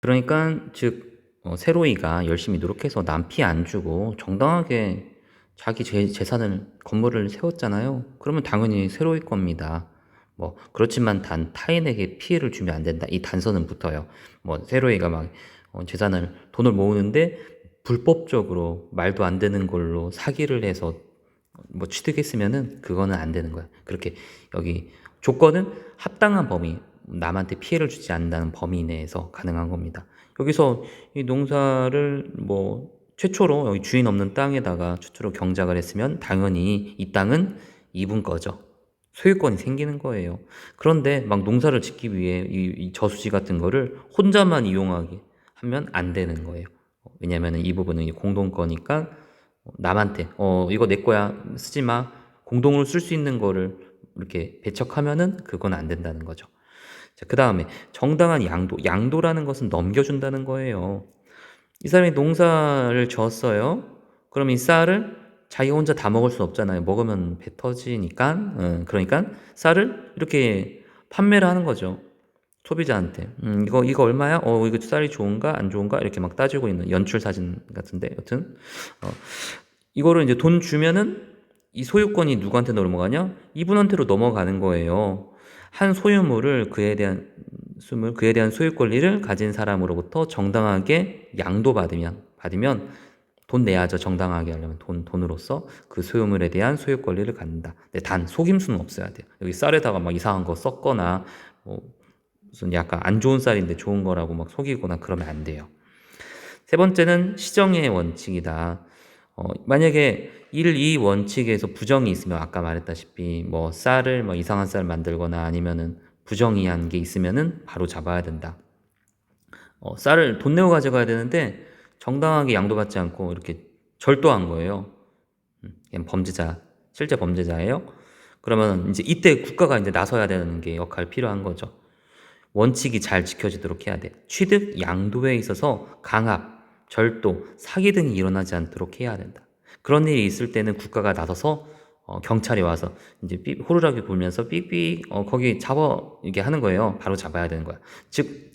그러니까 즉 세로이가 열심히 노력해서 남 피 안 주고 정당하게 자기 재산을 건물을 세웠잖아요. 그러면 당연히 세로이 겁니다. 뭐 그렇지만 단 타인에게 피해를 주면 안 된다. 이 단서는 붙어요. 뭐 세로이가 막 재산을 돈을 모으는데 불법적으로 말도 안 되는 걸로 사기를 해서 뭐 취득했으면은 그거는 안 되는 거야. 그렇게 여기 조건은 합당한 범위, 남한테 피해를 주지 않는다는 범위 내에서 가능한 겁니다. 여기서 이 농사를 뭐 최초로 여기 주인 없는 땅에다가 최초로 경작을 했으면 당연히 이 땅은 이분 거죠. 소유권이 생기는 거예요. 그런데 막 농사를 짓기 위해 이 저수지 같은 거를 혼자만 이용하게 하면 안 되는 거예요. 왜냐면 이 부분은 공동거니까 남한테 이거 내 거야 쓰지 마 공동으로 쓸 수 있는 거를 이렇게 배척하면은 그건 안 된다는 거죠. 자, 그 다음에 정당한 양도라는 것은 넘겨준다는 거예요. 이 사람이 농사를 졌어요. 그럼 이 쌀을 자기 혼자 다 먹을 수 없잖아요. 먹으면 배 터지니까. 그러니까 쌀을 이렇게 판매를 하는 거죠. 소비자한테. 이거 얼마야? 이거 쌀이 좋은가? 안 좋은가? 이렇게 막 따지고 있는 연출 사진 같은데. 여튼, 어, 이거를 이제 돈 주면은 이 소유권이 누구한테 넘어가냐? 이분한테로 넘어가는 거예요. 한 소유물을 그에 대한 소유 권리를 가진 사람으로부터 정당하게 받으면 돈 내야죠. 정당하게 하려면 돈으로서 그 소유물에 대한 소유 권리를 갖는다. 근데 단 속임수는 없어야 돼요. 여기 쌀에다가 막 이상한 거 섞거나 뭐 무슨 약간 안 좋은 쌀인데 좋은 거라고 막 속이거나 그러면 안 돼요. 세 번째는 시정의 원칙이다. 만약에 1, 2 원칙에서 부정이 있으면 아까 말했다시피 뭐 쌀을 뭐 이상한 쌀 만들거나 아니면은 부정이한 게 있으면은 바로 잡아야 된다. 쌀을 돈 내고 가져가야 되는데 정당하게 양도받지 않고 이렇게 절도한 거예요. 그냥 범죄자, 실제 범죄자예요. 그러면 이제 이때 국가가 이제 나서야 되는 게 역할 필요한 거죠. 원칙이 잘 지켜지도록 해야 돼. 취득, 양도에 있어서 강압, 절도, 사기 등이 일어나지 않도록 해야 된다. 그런 일이 있을 때는 국가가 나서서 경찰이 와서 이제 호루라기 불면서 삑삑 거기 잡아 이게 하는 거예요. 바로 잡아야 되는 거야. 즉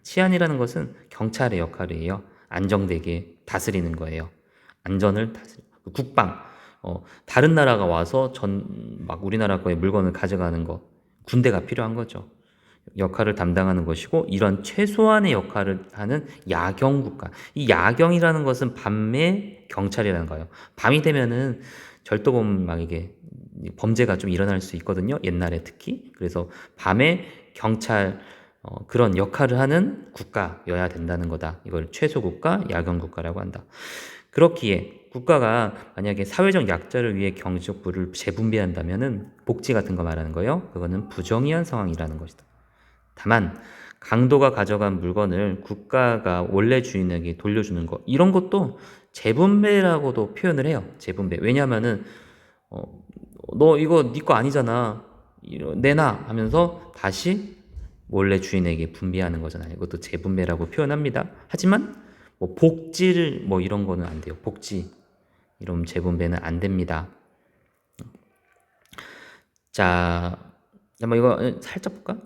치안이라는 것은 경찰의 역할이에요. 안정되게 다스리는 거예요. 안전을 다스리. 국방 다른 나라가 와서 막 우리나라 거에 물건을 가져가는 거 군대가 필요한 거죠. 역할을 담당하는 것이고 이런 최소한의 역할을 하는 야경 국가. 이 야경이라는 것은 밤의 경찰이라는 거예요. 밤이 되면은 절도범 막 이게 범죄가 좀 일어날 수 있거든요. 옛날에 특히. 그래서 밤에 경찰 그런 역할을 하는 국가여야 된다는 거다. 이걸 최소 국가, 야경 국가라고 한다. 그렇기에 국가가 만약에 사회적 약자를 위해 경제적 부를 재분배한다면은 복지 같은 거 말하는 거예요. 그거는 부정의한 상황이라는 것이다. 다만 강도가 가져간 물건을 국가가 원래 주인에게 돌려주는 것 이런 것도 재분배라고도 표현을 해요. 재분배. 왜냐하면은 너 이거 네 거 아니잖아. 내놔 하면서 다시 원래 주인에게 분배하는 거잖아요. 이것도 재분배라고 표현합니다. 하지만 뭐 복지를 뭐 이런 거는 안 돼요. 복지 이런 재분배는 안 됩니다. 자, 한번 이거 살짝 볼까?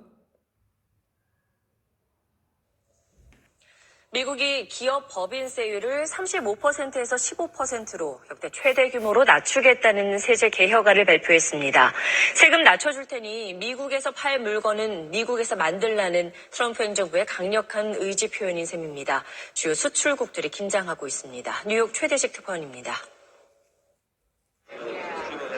미국이 기업 법인세율을 35%에서 15%로 역대 최대 규모로 낮추겠다는 세제 개혁안을 발표했습니다. 세금 낮춰줄 테니 미국에서 팔 물건은 미국에서 만들라는 트럼프 행정부의 강력한 의지 표현인 셈입니다. 주요 수출국들이 긴장하고 있습니다. 뉴욕 최대식 특파원입니다.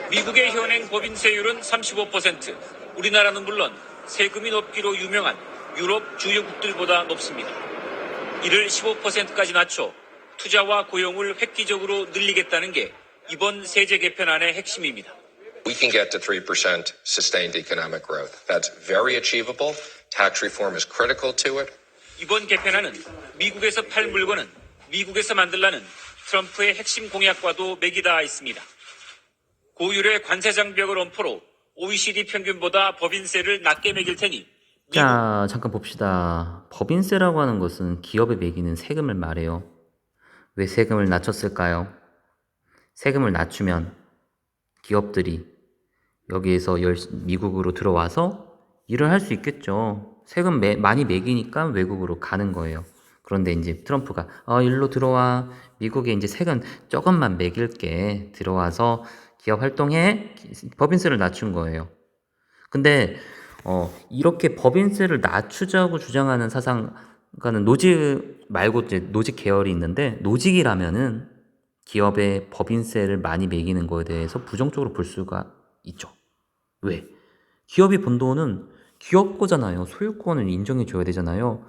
미국의 현행 법인세율은 35%, 우리나라는 물론 세금이 높기로 유명한 유럽 주요국들보다 높습니다. 이를 15%까지 낮춰 투자와 고용을 획기적으로 늘리겠다는 게 이번 세제 개편안의 핵심입니다. We can get to 3% sustained economic growth. That's very achievable. Tax reform is critical to it. 이번 개편안은 미국에서 팔 물건은 미국에서 만들라는 트럼프의 핵심 공약과도 맥이 닿아 있습니다. 고율의 관세 장벽을 엄포로 OECD 평균보다 법인세를 낮게 매길 테니 자, 잠깐 봅시다. 법인세라고 하는 것은 기업에 매기는 세금을 말해요. 왜 세금을 낮췄을까요? 세금을 낮추면 기업들이 여기에서 미국으로 들어와서 일을 할 수 있겠죠. 세금 많이 매기니까 외국으로 가는 거예요. 그런데 이제 트럼프가 일로 들어와. 미국에 이제 세금 조금만 매길게. 들어와서 기업 활동해. 법인세를 낮춘 거예요. 근데 이렇게 법인세를 낮추자고 주장하는 사상가는 노직 말고 이제 노직 계열이 있는데, 노직이라면은 기업의 법인세를 많이 매기는 거에 대해서 부정적으로 볼 수가 있죠. 왜? 기업이 번 돈은 기업 거잖아요. 소유권을 인정해 줘야 되잖아요.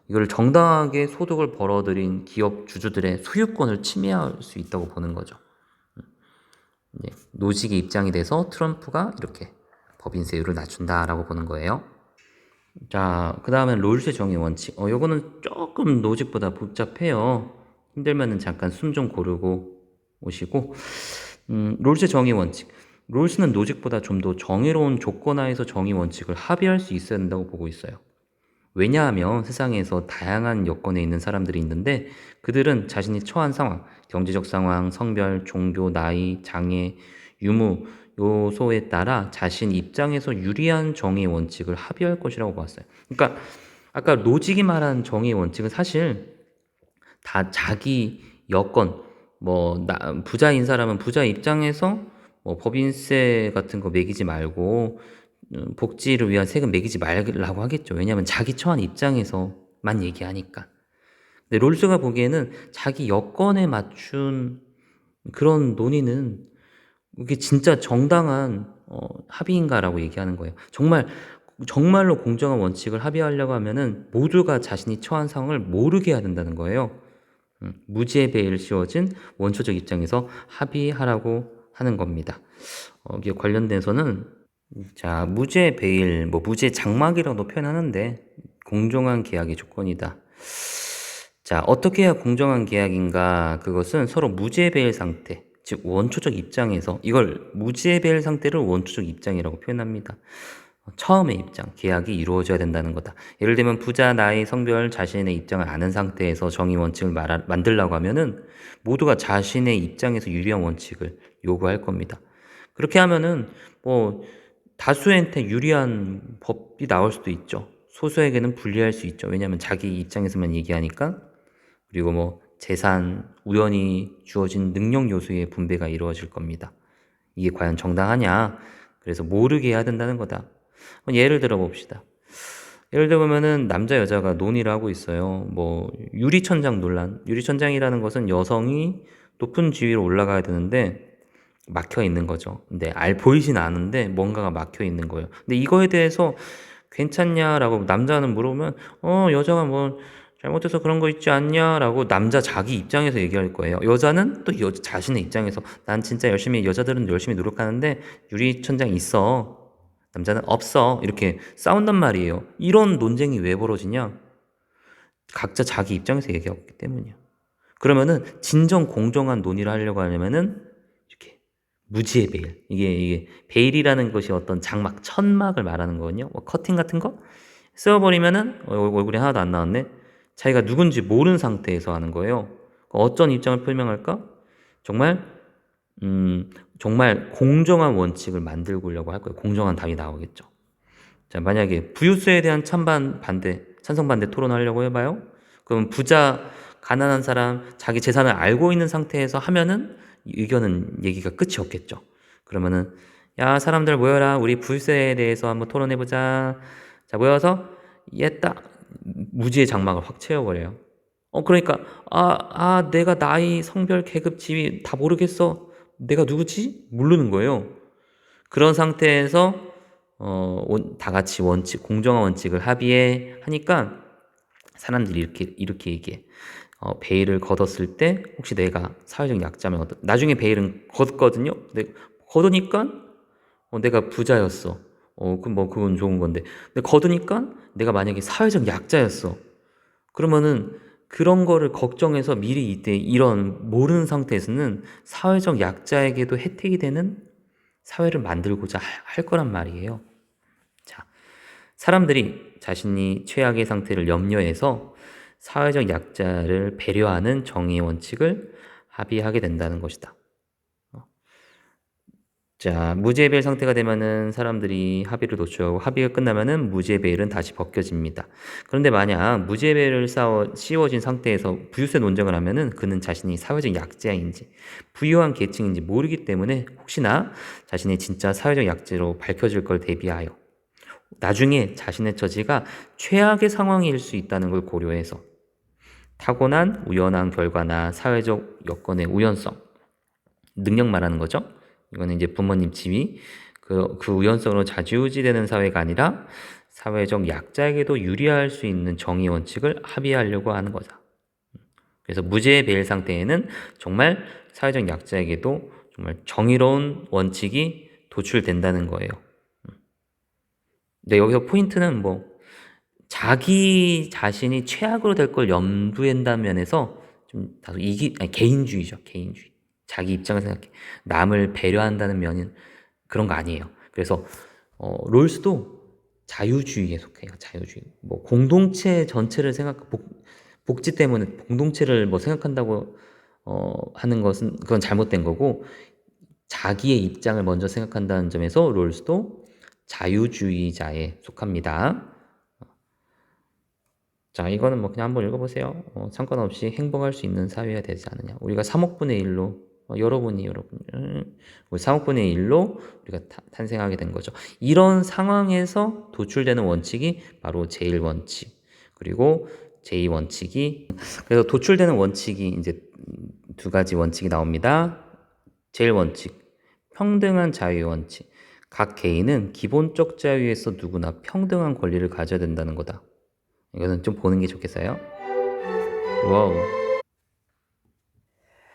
이걸 정당하게 소득을 벌어들인 기업 주주들의 소유권을 침해할 수 있다고 보는 거죠. 노직의 입장이 돼서 트럼프가 이렇게 법인세율을 낮춘다라고 보는 거예요. 자, 그 다음에 롤스 정의 원칙. 요거는 조금 노직보다 복잡해요. 힘들면은 잠깐 숨 좀 고르고 오시고. 롤스 정의 원칙. 롤스는 노직보다 좀 더 정의로운 조건하에서 정의 원칙을 합의할 수 있어야 된다고 보고 있어요. 왜냐하면 세상에서 다양한 여건에 있는 사람들이 있는데, 그들은 자신이 처한 상황, 경제적 상황, 성별, 종교, 나이, 장애, 유무 요소에 따라 자신 입장에서 유리한 정의 원칙을 합의할 것이라고 봤어요. 그러니까 아까 노직이 말한 정의 원칙은 사실 다 자기 여건, 부자인 사람은 부자 입장에서 법인세 같은 거 매기지 말고 복지를 위한 세금 매기지 말라고 하겠죠. 왜냐하면 자기 처한 입장에서만 얘기하니까. 근데 롤스가 보기에는 자기 여건에 맞춘 그런 논의는 이게 진짜 정당한 합의인가라고 얘기하는 거예요. 정말로 공정한 원칙을 합의하려고 하면은 모두가 자신이 처한 상황을 모르게 해야 된다는 거예요. 무죄 베일 씌워진 원초적 입장에서 합의하라고 하는 겁니다. 이게 관련돼서는 자, 무죄 베일, 무죄 장막이라고도 표현하는데, 공정한 계약의 조건이다. 자, 어떻게 해야 공정한 계약인가? 그것은 서로 무죄 베일 상태, 즉 원초적 입장에서, 이걸 무죄 베일 상태를 원초적 입장이라고 표현합니다. 처음의 입장, 계약이 이루어져야 된다는 거다. 예를 들면 부자, 나이, 성별, 자신의 입장을 아는 상태에서 정의 원칙을 만들려고 하면은 모두가 자신의 입장에서 유리한 원칙을 요구할 겁니다. 그렇게 하면은 다수한테 유리한 법이 나올 수도 있죠. 소수에게는 불리할 수 있죠. 왜냐하면 자기 입장에서만 얘기하니까. 그리고 재산, 우연히 주어진 능력 요소의 분배가 이루어질 겁니다. 이게 과연 정당하냐? 그래서 모르게 해야 된다는 거다. 예를 들어 봅시다. 예를 들면은 남자 여자가 논의를 하고 있어요. 유리천장 논란. 유리천장이라는 것은 여성이 높은 지위로 올라가야 되는데 막혀 있는 거죠. 근데 보이진 않은데 뭔가가 막혀 있는 거예요. 근데 이거에 대해서 괜찮냐라고 남자는 물어보면 여자가 잘못해서 그런 거 있지 않냐라고 남자 자기 입장에서 얘기할 거예요. 여자는 또 자신의 입장에서 난 진짜 여자들은 열심히 노력하는데 유리천장이 있어. 남자는 없어. 이렇게 싸운단 말이에요. 이런 논쟁이 왜 벌어지냐? 각자 자기 입장에서 얘기하기 때문이야. 그러면은 진정 공정한 논의를 하려고 하려면은 이렇게 무지의 베일. 이게 베일이라는 것이 어떤 장막, 천막을 말하는 거거든요. 커팅 같은 거 세워버리면은 얼굴이 하나도 안 나왔네. 자기가 누군지 모르는 상태에서 하는 거예요. 어떤 입장을 표명할까? 정말 공정한 원칙을 만들려고 할 거예요. 공정한 답이 나오겠죠. 자, 만약에 부유세에 대한 찬성 반대 토론하려고 해봐요. 그럼 부자, 가난한 사람, 자기 재산을 알고 있는 상태에서 하면은 얘기가 끝이 없겠죠. 그러면은 야, 사람들 모여라. 우리 부유세에 대해서 한번 토론해보자. 자, 모여서 딱 무지의 장막을 확 채워버려요. 그러니까 내가 나이, 성별, 계급, 지위 다 모르겠어. 내가 누구지? 모르는 거예요. 그런 상태에서 다 같이 공정한 원칙을 합의해 하니까 사람들이 이렇게 얘기해. 베일을 걷었을 때 혹시 내가 사회적 약자면 나중에 베일은 걷거든요. 근데 걷으니까 내가 부자였어. 그건 좋은 건데. 근데 걷으니까 내가 만약에 사회적 약자였어. 그러면은 그런 거를 걱정해서 미리 이때 이런 모르는 상태에서는 사회적 약자에게도 혜택이 되는 사회를 만들고자 할 거란 말이에요. 자, 사람들이 자신이 최악의 상태를 염려해서 사회적 약자를 배려하는 정의의 원칙을 합의하게 된다는 것이다. 자, 무죄 배일 상태가 되면은 사람들이 합의를 도출하고 합의가 끝나면은 무죄 배일은 다시 벗겨집니다. 그런데 만약 무죄 배일을 씌워진 상태에서 부유세 논쟁을 하면은 그는 자신이 사회적 약자인지 부유한 계층인지 모르기 때문에 혹시나 자신의 진짜 사회적 약자로 밝혀질 걸 대비하여 나중에 자신의 처지가 최악의 상황일 수 있다는 걸 고려해서 타고난 우연한 결과나 사회적 여건의 우연성, 능력 말하는 거죠. 이거는 이제 부모님 집이 그 우연성으로 좌지우지되는 사회가 아니라 사회적 약자에게도 유리할 수 있는 정의 원칙을 합의하려고 하는 거죠. 그래서 무죄 배일 상태에는 정말 사회적 약자에게도 정말 정의로운 원칙이 도출된다는 거예요. 근데 여기서 포인트는 뭐 자기 자신이 최악으로 될 걸 염두에 둔다는 면에서 좀 다소 개인주의죠. 개인주의. 자기 입장을 생각해. 남을 배려한다는 면은 그런 거 아니에요. 그래서 롤스도 자유주의에 속해요. 자유주의. 뭐 공동체 전체를 복지 때문에 공동체를 뭐 생각한다고 하는 것은 그건 잘못된 거고 자기의 입장을 먼저 생각한다는 점에서 롤스도 자유주의자에 속합니다. 자, 이거는 뭐 그냥 한번 읽어보세요. 상관없이 행복할 수 있는 사회가 되지 않느냐. 우리가 3억분의 1로 여러분이 우리 3억분의 1로 우리가 탄생하게 된 거죠. 이런 상황에서 도출되는 원칙이 바로 제1원칙 그리고 제2원칙이 그래서 도출되는 원칙이 이제 두 가지 원칙이 나옵니다. 제1원칙 평등한 자유의 원칙 각 개인은 기본적 자유에서 누구나 평등한 권리를 가져야 된다는 거다. 이거는 좀 보는 게 좋겠어요. 와우.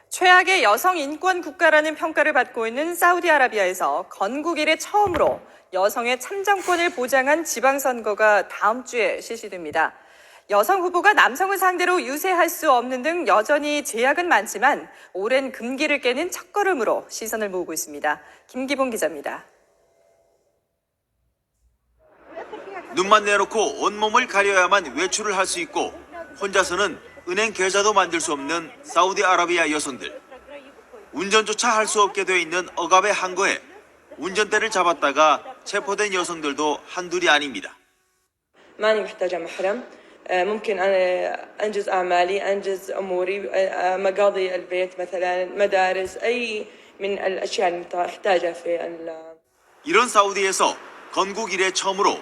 최악의 여성 인권 국가라는 평가를 받고 있는 사우디아라비아에서 건국 이래 처음으로 여성의 참정권을 보장한 지방선거가 다음 주에 실시됩니다. 여성 후보가 남성을 상대로 유세할 수 없는 등 여전히 제약은 많지만 오랜 금기를 깨는 첫걸음으로 시선을 모으고 있습니다. 김기봉 기자입니다. 눈만 내놓고 온몸을 가려야만 외출을 할 수 있고 혼자서는 은행 계좌도 만들 수 없는 사우디아라비아 여성들. 운전조차 할 수 없게 되어 있는 억압의 한거에 운전대를 잡았다가 체포된 여성들도 한둘이 아닙니다. ماني محتاجة محرم ممكن أنا أنجز أعمالي أنجز أموري مقاضي البيت مثلا مدارس أي من الأشياء اللي أحتاجها في 이런 사우디에서 건국 이래 처음으로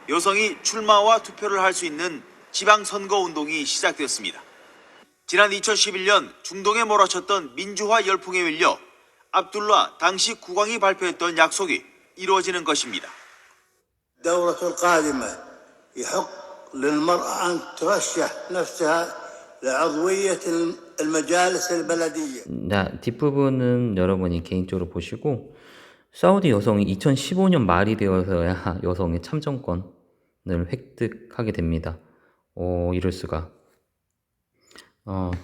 여성이 출마와 투표를 할 수 있는 지방선거 운동이 시작되었습니다. 지난 2011년 중동에 몰아쳤던 민주화 열풍에 밀려 압둘라 당시 국왕이 발표했던 약속이 이루어지는 것입니다. الدورة القادمة يحق للمرأة أن ترشح نفسها لعضوية المجالس البلدية. 자, 뒷부분은 여러분이 개인적으로 보시고 사우디 여성이 2015년 말이 되어서야 여성의 참정권을 획득하게 됩니다. 이럴 수가.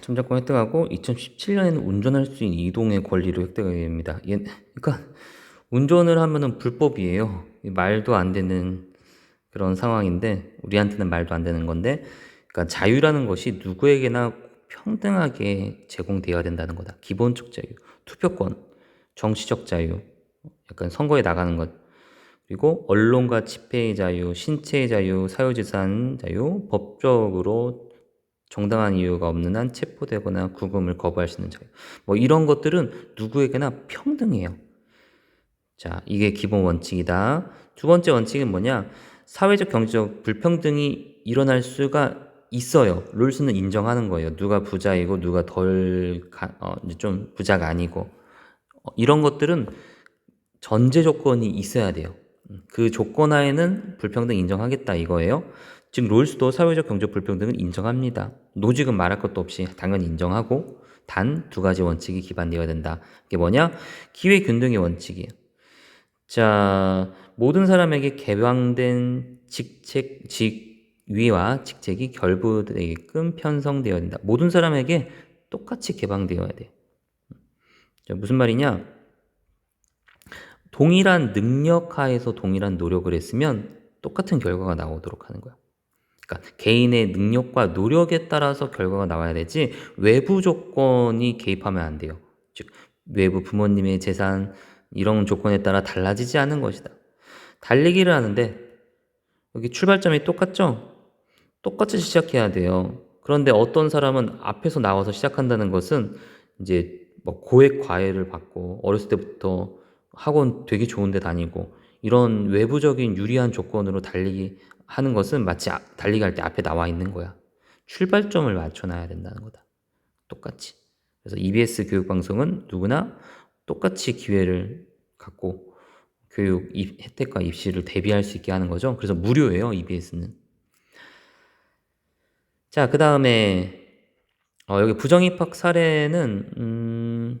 참정권 획득하고 2017년에는 운전할 수 있는 이동의 권리를 획득하게 됩니다. 그러니까 운전을 하면은 불법이에요. 말도 안 되는 그런 상황인데 우리한테는 말도 안 되는 건데 그러니까 자유라는 것이 누구에게나 평등하게 제공되어야 된다는 거다. 기본적 자유, 투표권, 정치적 자유, 약간 선거에 나가는 것, 그리고 언론과 집회의 자유, 신체의 자유, 사유재산 자유, 법적으로 정당한 이유가 없는 한 체포되거나 구금을 거부할 수 있는 자유. 뭐 이런 것들은 누구에게나 평등해요. 자, 이게 기본 원칙이다. 두 번째 원칙은 뭐냐? 사회적 경제적 불평등이 일어날 수가 있어요. 롤스는 인정하는 거예요. 누가 부자이고 누가 좀 부자가 아니고 이런 것들은 전제 조건이 있어야 돼요. 그 조건 하에는 불평등 인정하겠다 이거예요. 즉 롤스도 사회적 경제적 불평등을 인정합니다. 노직은 말할 것도 없이 당연히 인정하고 단 두 가지 원칙이 기반되어야 된다. 이게 뭐냐? 기회균등의 원칙이에요. 자, 모든 사람에게 개방된 직위와 직책이 결부되게끔 편성되어야 된다. 모든 사람에게 똑같이 개방되어야 돼요. 자, 무슨 말이냐? 동일한 능력 하에서 동일한 노력을 했으면 똑같은 결과가 나오도록 하는 거야. 그러니까 개인의 능력과 노력에 따라서 결과가 나와야 되지 외부 조건이 개입하면 안 돼요. 즉 외부 부모님의 재산, 이런 조건에 따라 달라지지 않는 것이다. 달리기를 하는데 여기 출발점이 똑같죠? 똑같이 시작해야 돼요. 그런데 어떤 사람은 앞에서 나와서 시작한다는 것은 이제 뭐 고액 과외를 받고 어렸을 때부터 학원 되게 좋은 데 다니고 이런 외부적인 유리한 조건으로 달리기 하는 것은 마치 달리기 할 때 앞에 나와 있는 거야. 출발점을 맞춰놔야 된다는 거다. 똑같이. 그래서 EBS 교육방송은 누구나 똑같이 기회를 갖고 교육 혜택과 입시를 대비할 수 있게 하는 거죠. 그래서 무료예요, EBS는. 자, 그 다음에 여기 부정입학 사례는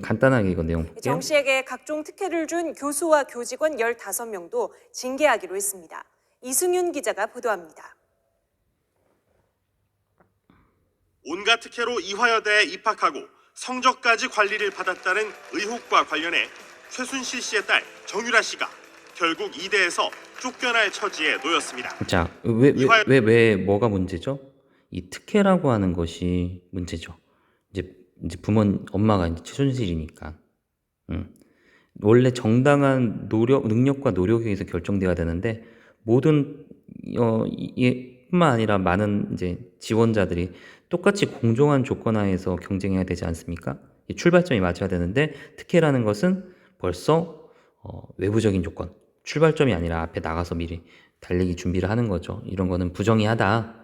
간단하게 이거 내용 볼게요. 정 씨에게 각종 특혜를 준 교수와 교직원 15명도 징계하기로 했습니다. 이승윤 기자가 보도합니다. 온갖 특혜로 이화여대에 입학하고 성적까지 관리를 받았다는 의혹과 관련해 최순실 씨의 딸 정유라 씨가 결국 이대에서 쫓겨날 처지에 놓였습니다. 자, 왜 뭐가 문제죠? 이 특혜라고 하는 것이 문제죠. 이제 엄마가 이제 최순실이니까. 원래 정당한 능력과 노력에 의해서 결정돼야 되는데 모든 뿐만 아니라 많은 이제 지원자들이 똑같이 공정한 조건 하에서 경쟁해야 되지 않습니까? 출발점이 맞춰야 되는데 특혜라는 것은 벌써 외부적인 조건, 출발점이 아니라 앞에 나가서 미리 달리기 준비를 하는 거죠. 이런 거는 부정의하다.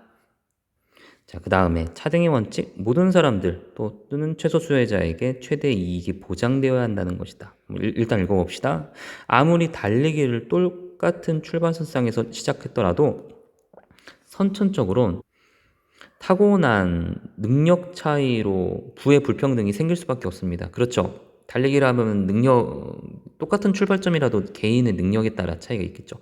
자, 그 다음에 차등의 원칙, 모든 사람들 또는 최소 수혜자에게 최대 이익이 보장되어야 한다는 것이다. 일단 읽어봅시다. 아무리 달리기를 똑같은 출발선상에서 시작했더라도 선천적으로 타고난 능력 차이로 부의 불평등이 생길 수밖에 없습니다. 그렇죠? 달리기를 하면 똑같은 출발점이라도 개인의 능력에 따라 차이가 있겠죠.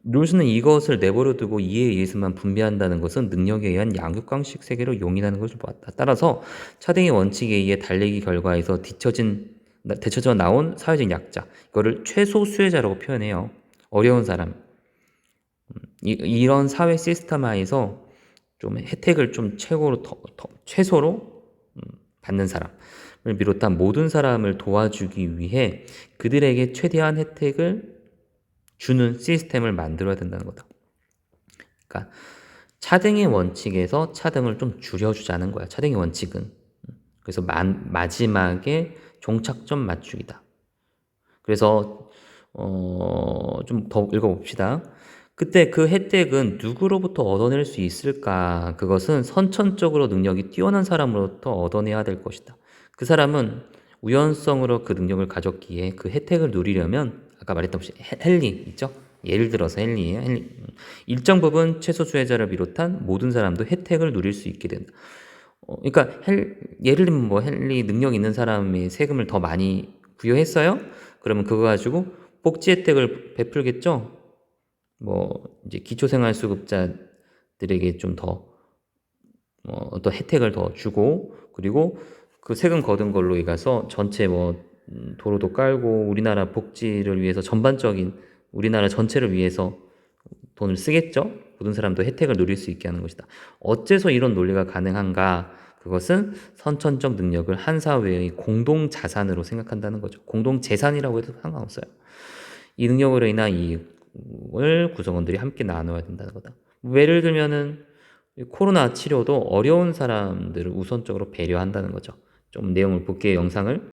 룰스는 이것을 내버려 두고 이에 의해서만 분배한다는 것은 능력에 의한 양육강식 세계로 용인하는 것을 보았다. 따라서 차등의 원칙에 의해 달리기 결과에서 뒤처져 나온 사회적 약자, 이거를 최소 수혜자라고 표현해요. 어려운 사람. 이런 사회 시스템 하에서 좀 혜택을 좀 최소로 받는 사람을 비롯한 모든 사람을 도와주기 위해 그들에게 최대한 혜택을 주는 시스템을 만들어야 된다는 거다. 그러니까 차등의 원칙에서 차등을 좀 줄여주자는 거야. 차등의 원칙은. 그래서 마지막에 종착점 맞추기다. 그래서 좀 더 읽어봅시다. 그때 그 혜택은 누구로부터 얻어낼 수 있을까? 그것은 선천적으로 능력이 뛰어난 사람으로부터 얻어내야 될 것이다. 그 사람은 우연성으로 그 능력을 가졌기에 그 혜택을 누리려면 아까 말했던 헨리 있죠? 예를 들어서 헨리예요. 일정 부분 최소 수혜자를 비롯한 모든 사람도 혜택을 누릴 수 있게 된다. 그러니까 예를 들면 뭐 헨리 능력 있는 사람의 세금을 더 많이 부여했어요? 그러면 그거 가지고 복지 혜택을 베풀겠죠? 뭐 이제 기초생활수급자들에게 좀 더 어떤 혜택을 더 주고 그리고 그 세금 거둔 걸로 가서 전체 뭐 도로도 깔고 우리나라 복지를 위해서 전반적인 우리나라 전체를 위해서 돈을 쓰겠죠? 모든 사람도 혜택을 누릴 수 있게 하는 것이다. 어째서 이런 논리가 가능한가? 그것은 선천적 능력을 한 사회의 공동 자산으로 생각한다는 거죠. 공동 재산이라고 해도 상관없어요. 이 능력으로 인한 이익을 구성원들이 함께 나눠야 된다는 거다. 예를 들면은 코로나 치료도 어려운 사람들을 우선적으로 배려한다는 거죠. 좀 내용을 볼게요, 영상을.